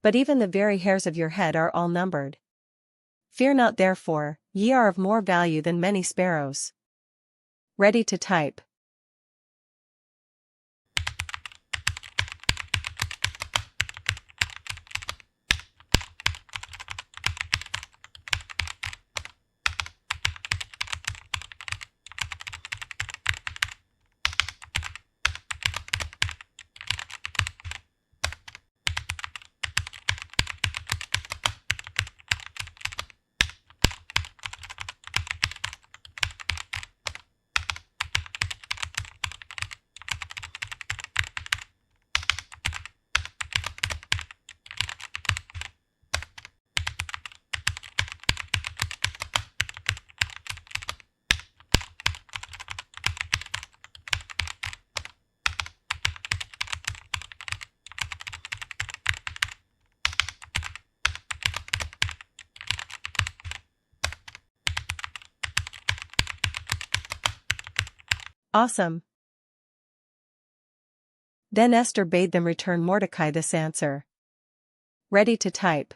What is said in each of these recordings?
But even the very hairs of your head are all numbered. Fear not therefore, ye are of more value than many sparrows. Ready to type. Awesome. Then Esther bade them return Mordecai this answer. Ready to type.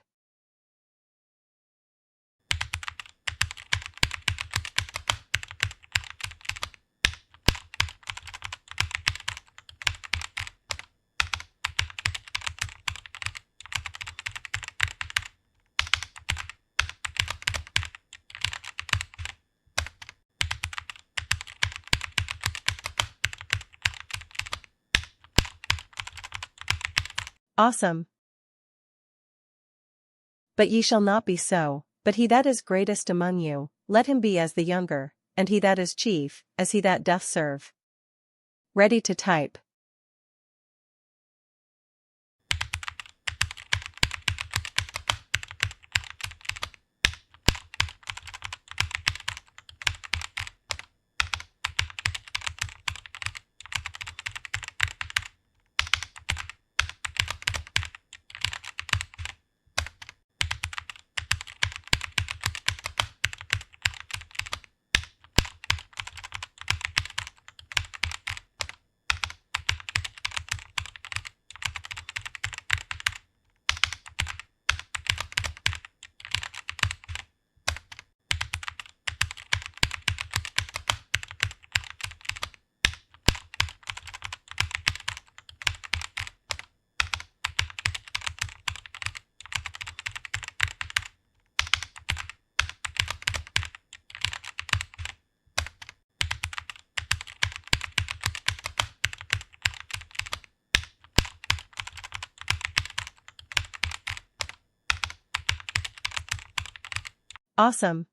Awesome. But ye shall not be so, but he that is greatest among you, let him be as the younger, and he that is chief, as he that doth serve. Ready to type. Awesome.